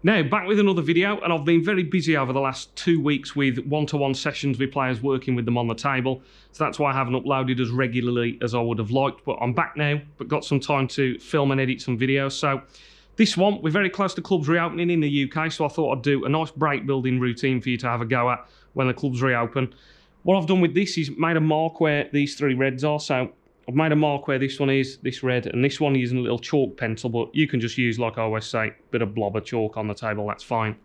Now, back with another video, and I've been very busy over the last 2 weeks with one-to-one sessions with players, working with them on the table. So that's why I haven't uploaded as regularly as I would have liked, but I'm back now, but got some time to film and edit some videos. So this one, we're very close to clubs reopening in the UK, so I thought I'd do a nice break building routine for you to have a go at when the clubs reopen. What I've done with this is made a mark where these three reds are. So I've made a mark where this one is, this red, and this one using a little chalk pencil, but you can just use, like I always say, a bit of blob of chalk on the table, that's fine.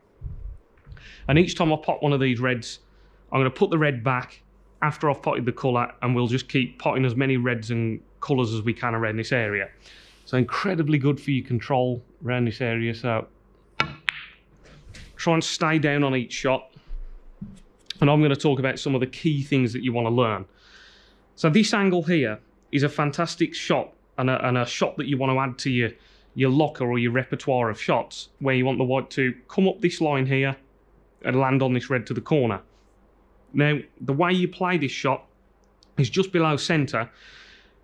And each time I pop one of these reds, I'm going to put the red back after I've potted the colour, and we'll just keep potting as many reds and colours as we can around this area. So incredibly good for your control around this area, so try and stay down on each shot. And I'm going to talk about some of the key things that you want to learn. So this angle here is a fantastic shot, and a shot that you want to add to your locker or your repertoire of shots, where you want the white to come up this line here and land on this red to the corner. Now, the way you play this shot is just below centre,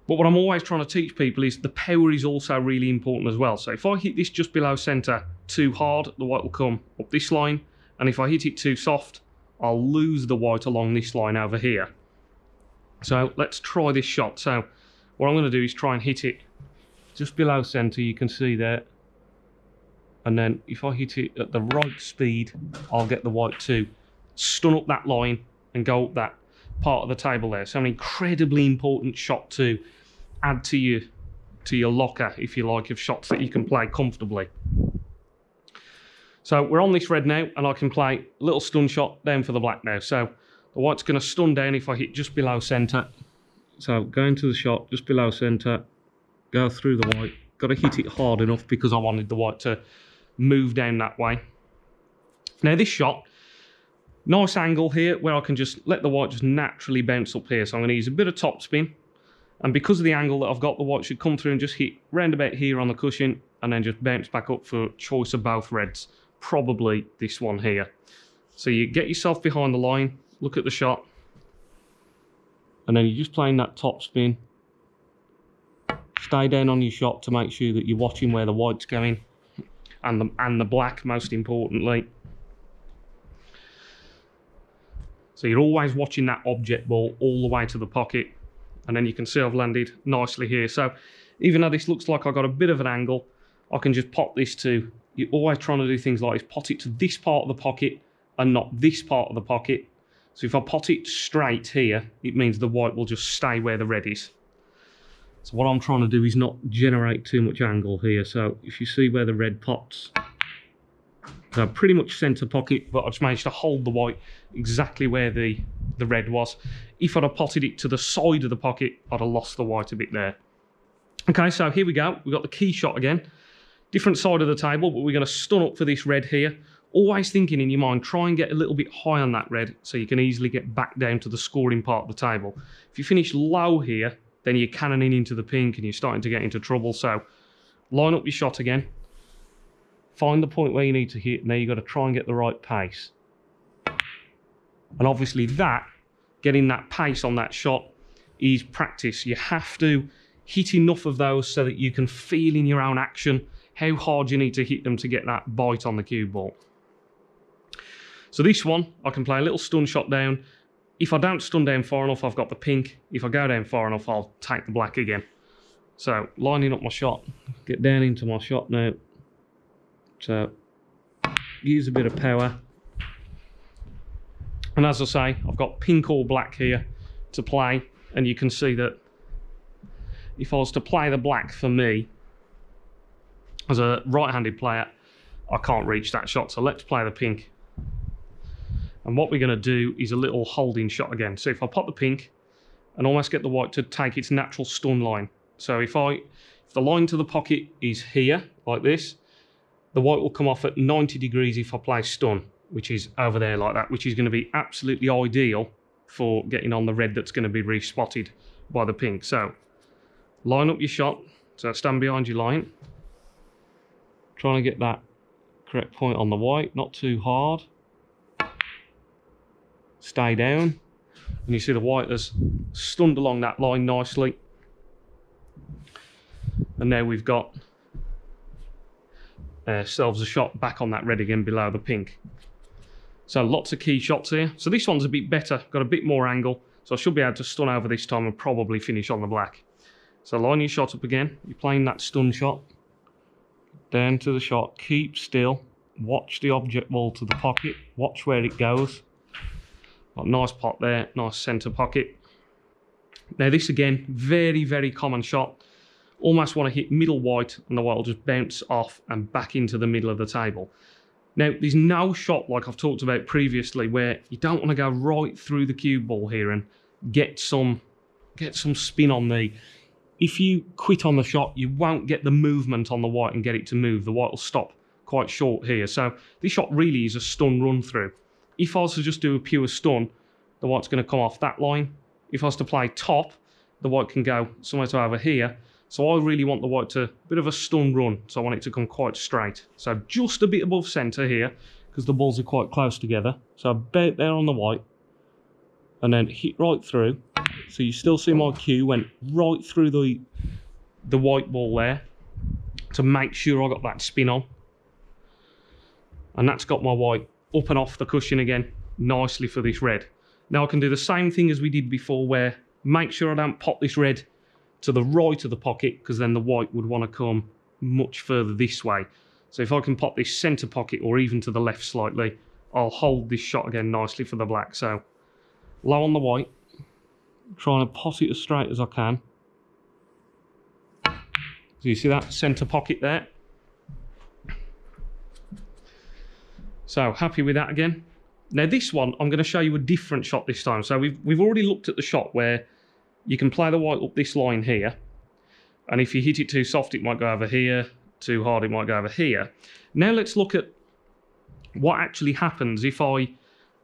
but what I'm always trying to teach people is the power is also really important as well. So if I hit this just below centre too hard, the white will come up this line, and if I hit it too soft, I'll lose the white along this line over here. So let's try this shot. So what I'm going to do is try and hit it just below centre, you can see there. And then if I hit it at the right speed, I'll get the white to stun up that line and go up that part of the table there. So an incredibly important shot to add to your locker, if you like, of shots that you can play comfortably. So we're on this red now, and I can play a little stun shot down for the black now. So the white's going to stun down if I hit just below centre. So go into the shot just below centre, go through the white. Got to hit it hard enough because I wanted the white to move down that way. Now this shot, nice angle here where I can just let the white just naturally bounce up here. So I'm going to use a bit of topspin, and because of the angle that I've got, the white should come through and just hit round about here on the cushion, and then just bounce back up for choice of both reds. Probably this one here. So you get yourself behind the line, look at the shot, and then you're just playing that top spin. Stay down on your shot to make sure that you're watching where the white's going, and the black, most importantly. So you're always watching that object ball all the way to the pocket, and then you can see I've landed nicely here. So even though this looks like I've got a bit of an angle, I can just pop this to, you're always trying to do things like this, pot it to this part of the pocket and not this part of the pocket. So if I pot it straight here, it means the white will just stay where the red is. So what I'm trying to do is not generate too much angle here. So if you see where the red pots, so pretty much centre pocket, but I just managed to hold the white exactly where the red was. If I'd have potted it to the side of the pocket, I'd have lost the white a bit there. Okay, so here we go. We've got the key shot again. Different side of the table, but we're going to stun up for this red here. Always thinking in your mind, try and get a little bit high on that red so you can easily get back down to the scoring part of the table. If you finish low here, then you're cannoning into the pink and you're starting to get into trouble. So line up your shot again. Find the point where you need to hit. Now you've got to try and get the right pace. And obviously that, getting that pace on that shot is practice. You have to hit enough of those so that you can feel in your own action how hard you need to hit them to get that bite on the cue ball. So this one, I can play a little stun shot down. If I don't stun down far enough, I've got the pink. If I go down far enough, I'll take the black again. So lining up my shot, get down into my shot now. So use a bit of power. And as I say, I've got pink or black here to play. And you can see that if I was to play the black for me, as a right-handed player, I can't reach that shot. So let's play the pink. And what we're going to do is a little holding shot again. So if I pop the pink and almost get the white to take its natural stun line. So if the line to the pocket is here, like this, the white will come off at 90 degrees if I play stun, which is over there like that, which is going to be absolutely ideal for getting on the red that's going to be re-spotted by the pink. So line up your shot. So stand behind your line. Trying to get that correct point on the white, not too hard. Stay down. And you see the white has stunned along that line nicely. And now we've got ourselves a shot back on that red again below the pink. So lots of key shots here. So this one's a bit better, got a bit more angle, so I should be able to stun over this time and probably finish on the black. So line your shot up again, you're playing that stun shot, down to the shot, keep still, watch the object ball to the pocket, watch where it goes. Got a nice pot there, nice centre pocket. Now this again, very, very common shot. Almost want to hit middle white and the white will just bounce off and back into the middle of the table. Now, there's no shot like I've talked about previously where you don't want to go right through the cue ball here and get some spin on the... If you quit on the shot, you won't get the movement on the white and get it to move. The white will stop quite short here. So this shot really is a stun run through. If I was to just do a pure stun, the white's going to come off that line. If I was to play top, the white can go somewhere to over here. So I really want the white to, a bit of a stun run, so I want it to come quite straight. So just a bit above centre here, because the balls are quite close together. So about there on the white, and then hit right through. So you still see my cue went right through the white ball there, to make sure I got that spin on. And that's got my white up and off the cushion again, nicely for this red. Now I can do the same thing as we did before, where make sure I don't pop this red to the right of the pocket, because then the white would want to come much further this way. So if I can pop this centre pocket or even to the left slightly, I'll hold this shot again nicely for the black. So low on the white, trying to pot it as straight as I can. So you see that centre pocket there? So happy with that again. Now this one, I'm going to show you a different shot this time. So we've already looked at the shot where you can play the white up this line here, and if you hit it too soft, it might go over here, too hard, it might go over here. Now let's look at what actually happens if I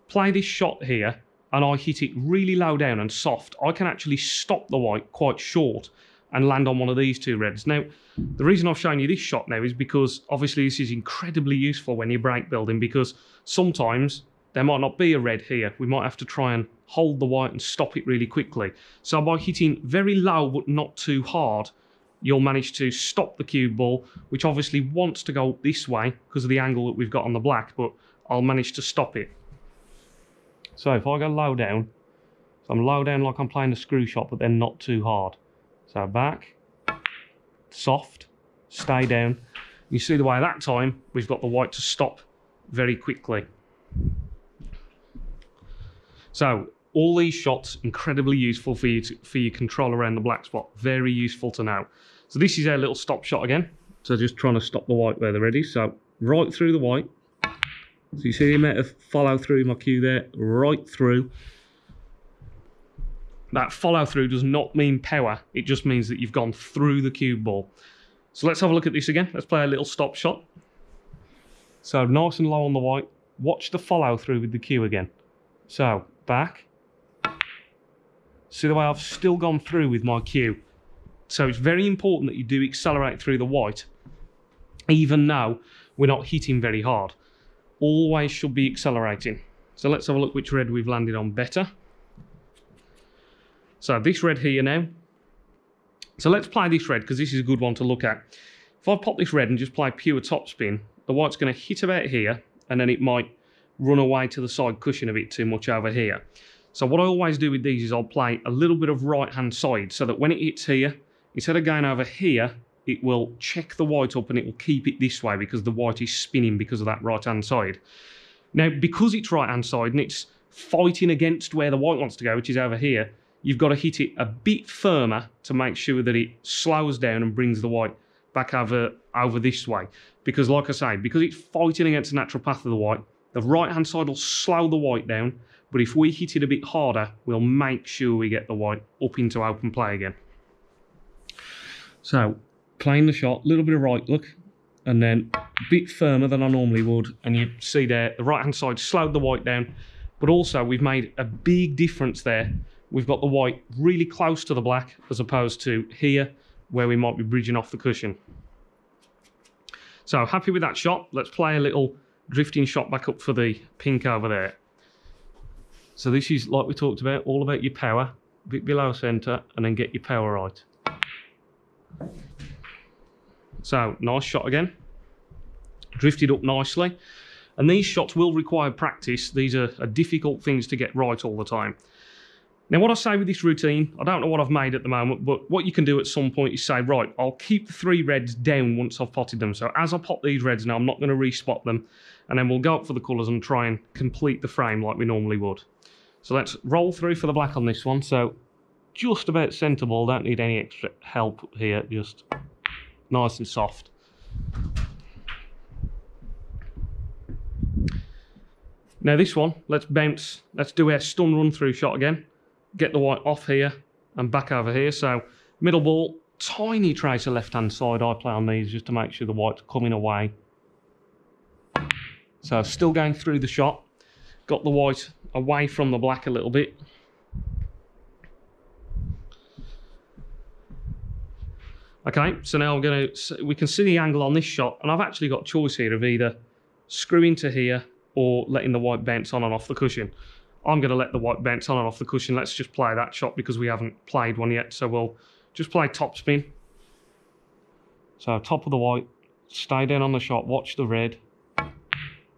play this shot here and I hit it really low down and soft. I can actually stop the white quite short and land on one of these two reds. Now, the reason I've shown you this shot now is because obviously this is incredibly useful when you're break building, because sometimes there might not be a red here. We might have to try and hold the white and stop it really quickly. So by hitting very low but not too hard, you'll manage to stop the cue ball, which obviously wants to go this way because of the angle that we've got on the black, but I'll manage to stop it. So if I go low down, so I'm low down like I'm playing a screw shot, but then not too hard. So back, soft, stay down. You see the way that time we've got the white to stop very quickly. So all these shots incredibly useful for your control around the black spot. Very useful to know. So this is our little stop shot again. So just trying to stop the white where they're ready. So right through the white. So you see the amount of follow through my cue there, right through. That follow through does not mean power. It just means that you've gone through the cue ball. So let's have a look at this again. Let's play a little stop shot. So nice and low on the white. Watch the follow through with the cue again. So back. See the way I've still gone through with my cue. So it's very important that you do accelerate through the white, even though we're not hitting very hard. Always should be accelerating. So let's have a look which red we've landed on better. So this red here now. So let's play this red because this is a good one to look at. If I pop this red and just play pure topspin, the white's going to hit about here and then it might run away to the side cushion a bit too much over here. So what I always do with these is I'll play a little bit of right hand side so that when it hits here, instead of going over here, it will check the white up and it will keep it this way because the white is spinning because of that right hand side. Now, because it's right hand side and it's fighting against where the white wants to go, which is over here, you've got to hit it a bit firmer to make sure that it slows down and brings the white back over this way. Because like I say, because it's fighting against the natural path of the white, the right hand side will slow the white down, but if we hit it a bit harder, we'll make sure we get the white up into open play again. So, playing the shot, a little bit of right look, and then a bit firmer than I normally would, and you see there, the right hand side slowed the white down, but also we've made a big difference there. We've got the white really close to the black, as opposed to here, where we might be bridging off the cushion. So, happy with that shot. Let's play a little drifting shot back up for the pink over there. So this is, like we talked about, all about your power, a bit below centre, and then get your power right. So, nice shot again. drifted up nicely. And these shots will require practice. These are difficult things to get right all the time. Now, what I say with this routine, I don't know what I've made at the moment, but what you can do at some point is say, right, I'll keep the 3 reds down once I've potted them. So as I pot these reds now, I'm not going to respot them, and then we'll go up for the colours and try and complete the frame like we normally would. So let's roll through for the black on this one. So just about centre ball, don't need any extra help here, just nice and soft. Now this one, let's bounce, let's do our stun run through shot again. Get the white off here and back over here. So middle ball, tiny trace of left hand side I play on these just to make sure the white's coming away. So still going through the shot, got the white away from the black a little bit. Okay, so now we can see the angle on this shot, and I've actually got a choice here of either screwing to here or letting the white bounce on and off the cushion. I'm going to let the white bounce on and off the cushion. Let's just play that shot because we haven't played one yet. So we'll just play top spin. So top of the white, stay down on the shot, watch the red.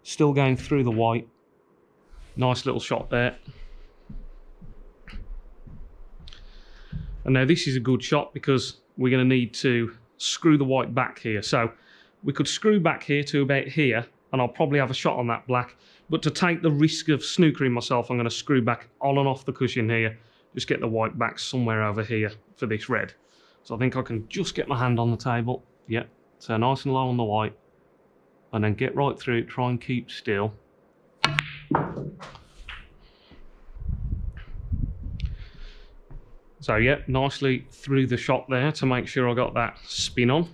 Still going through the white. Nice little shot there. And now this is a good shot because we're going to need to screw the white back here. So we could screw back here to about here, and I'll probably have a shot on that black. But to take the risk of snookering myself, I'm going to screw back on and off the cushion here. Just get the white back somewhere over here for this red. So I think I can just get my hand on the table. Yep. So nice and low on the white. And then get right through it, try and keep still. So yeah, nicely through the shot there to make sure I got that spin on.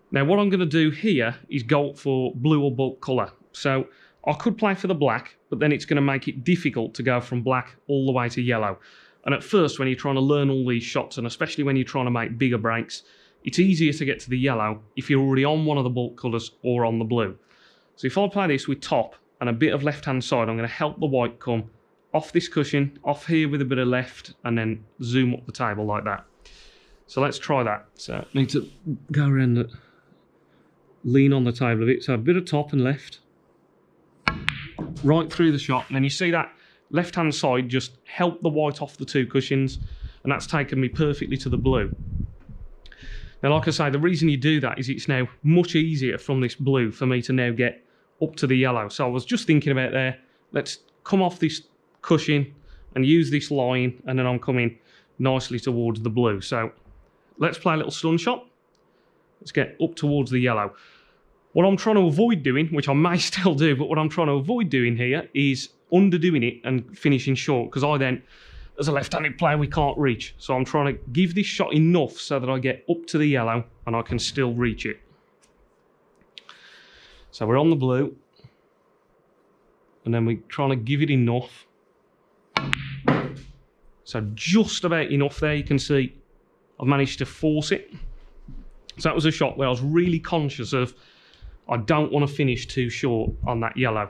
Now what I'm going to do here is go for blue or bulk colour. So I could play for the black, but then it's going to make it difficult to go from black all the way to yellow. And at first, when you're trying to learn all these shots, and especially when you're trying to make bigger breaks, it's easier to get to the yellow if you're already on one of the bulk colours or on the blue. So if I play this with top and a bit of left-hand side, I'm going to help the white come off this cushion, off here with a bit of left, and then zoom up the table like that. So let's try that. So I need to go around the lean on the table a bit. So a bit of top and left, right through the shot. And then you see that left-hand side just help the white off the 2 cushions, and that's taken me perfectly to the blue. Now, like I say, the reason you do that is it's now much easier from this blue for me to now get up to the yellow. So I was just thinking about there, let's come off this cushion and use this line, and then I'm coming nicely towards the blue. So let's play a little stun shot. Let's get up towards the yellow. What I'm trying to avoid doing, which I may still do, but what I'm trying to avoid doing here is underdoing it and finishing short, because I then, as a left-handed player, we can't reach. So I'm trying to give this shot enough so that I get up to the yellow and I can still reach it. So we're on the blue, and then we're trying to give it enough. So just about enough there. You can see I've managed to force it. So that was a shot where I was really conscious of I don't want to finish too short on that yellow.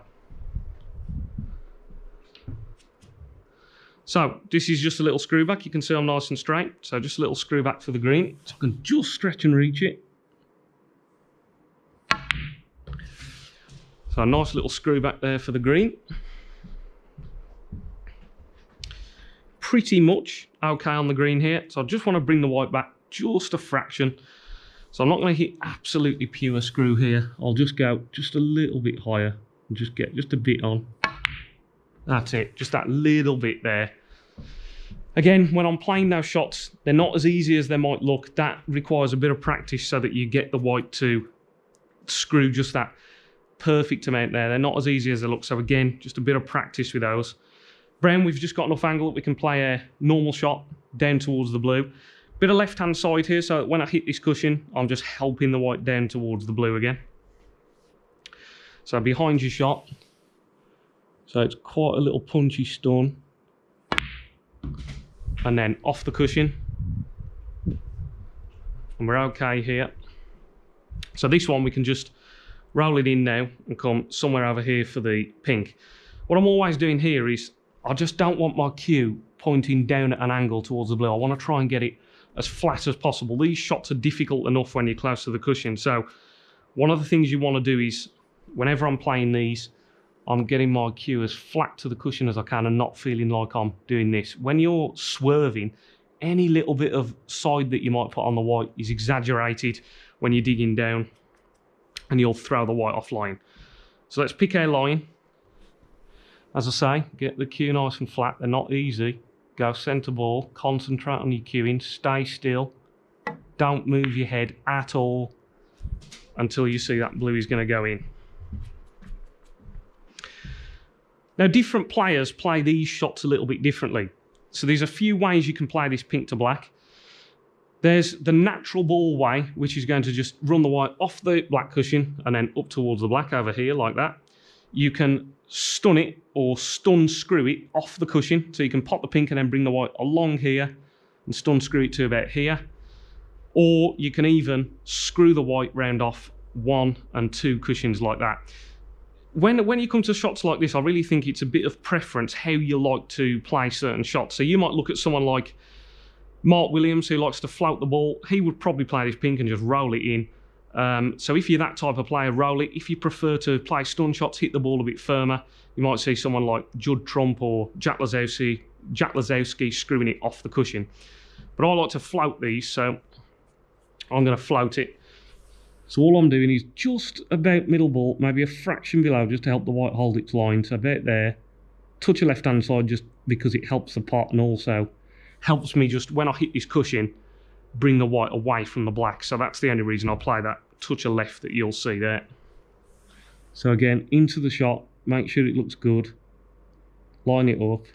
So this is just a little screw back. You can see I'm nice and straight. So just a little screw back for the green. So I can just stretch and reach it. So a nice little screw back there for the green. Pretty much okay on the green here. So I just want to bring the white back just a fraction. So I'm not going to hit absolutely pure screw here. I'll just go just a little bit higher and just get just a bit on. That's it, just that little bit there. Again, when I'm playing those shots, they're not as easy as they might look. That requires a bit of practice so that you get the white to screw just that perfect amount there. They're not as easy as they look. So again, just a bit of practice with those. Brown, we've just got enough angle that we can play a normal shot down towards the blue. Bit of left-hand side here, so when I hit this cushion, I'm just helping the white down towards the blue again. So behind your shot. So it's quite a little punchy stun. And then off the cushion. And we're okay here. So this one we can just roll it in now and come somewhere over here for the pink. What I'm always doing here is I just don't want my cue pointing down at an angle towards the blue. I want to try and get it as flat as possible. These shots are difficult enough when you're close to the cushion. So One of the things you want to do is, whenever I'm playing these, I'm getting my cue as flat to the cushion as I can and not feeling like I'm doing this. When you're swerving, any little bit of side that you might put on the white is exaggerated when you're digging down, and you'll throw the white offline. So let's pick our line. As I say, get the cue nice and flat. They're not easy. Go centre ball, concentrate on your cueing, stay still. Don't move your head at all until you see that blue is going to go in. Now, different players play these shots a little bit differently. So there's a few ways you can play this pink to black. There's the natural ball way, which is going to just run the white off the black cushion and then up towards the black over here like that. You can stun it or stun screw it off the cushion. So you can pop the pink and then bring the white along here and stun screw it to about here. Or you can even screw the white round off 1 and 2 cushions like that. When you come to shots like this, I really think it's a bit of preference how you like to play certain shots. So you might look at someone like Mark Williams, who likes to float the ball. He would probably play this pink and just roll it in. So if you're that type of player, roll it. If you prefer to play stun shots, hit the ball a bit firmer, you might see someone like Judd Trump or Jack Lazowski screwing it off the cushion. But I like to float these, so I'm going to float it. So all I'm doing is just about middle ball, maybe a fraction below, just to help the white hold its line. So about there. Touch the left-hand side just because it helps the pot, and also helps me just, when I hit this cushion, bring the white away from the black. So that's the only reason I'll play that touch of left that you'll see there. So again, into the shot, make sure it looks good. Line it up.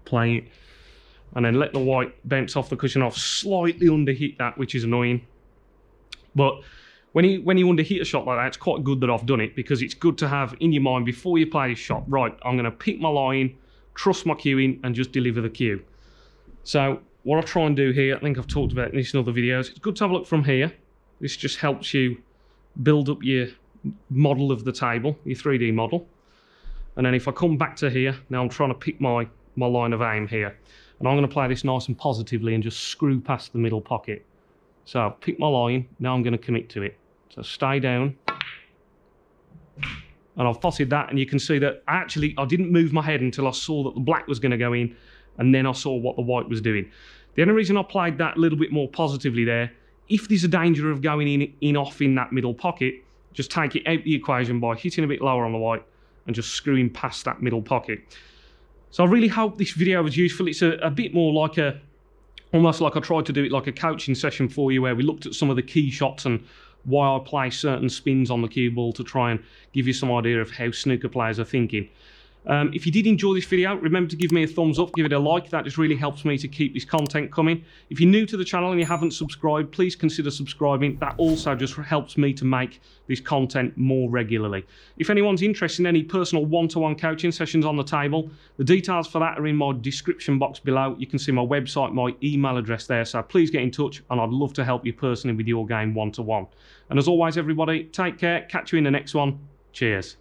Play it. And then let the white bounce off the cushion off, slightly underhit that, which is annoying. But when you underhit a shot like that, it's quite good that I've done it, because it's good to have in your mind before you play this shot, right, I'm going to pick my line, trust my cueing, and just deliver the cue. So what I try and do here, I think I've talked about this in other videos, it's good to have a look from here. This just helps you build up your model of the table, your 3D model. And then if I come back to here, now I'm trying to pick my line of aim here. And I'm going to play this nice and positively and just screw past the middle pocket. So I've picked my line, now I'm going to commit to it. So stay down. And I've potted that, and you can see that I didn't move my head until I saw that the black was going to go in, and then I saw what the white was doing. The only reason I played that a little bit more positively there, if there's a danger of going off in that middle pocket, just take it out of the equation by hitting a bit lower on the white and just screwing past that middle pocket. So I really hope this video was useful. It's a bit more like almost like I tried to do it like a coaching session for you, where we looked at some of the key shots and why I play certain spins on the cue ball to try and give you some idea of how snooker players are thinking. If you did enjoy this video, remember to give me a thumbs up, give it a like. That just really helps me to keep this content coming. If you're new to the channel and you haven't subscribed, please consider subscribing. That also just helps me to make this content more regularly. If anyone's interested in any personal one-to-one coaching sessions on the table, the details for that are in my description box below. You can see my website, my email address there, so please get in touch, and I'd love to help you personally with your game one-to-one. And as always, everybody, take care, catch you in the next one. Cheers.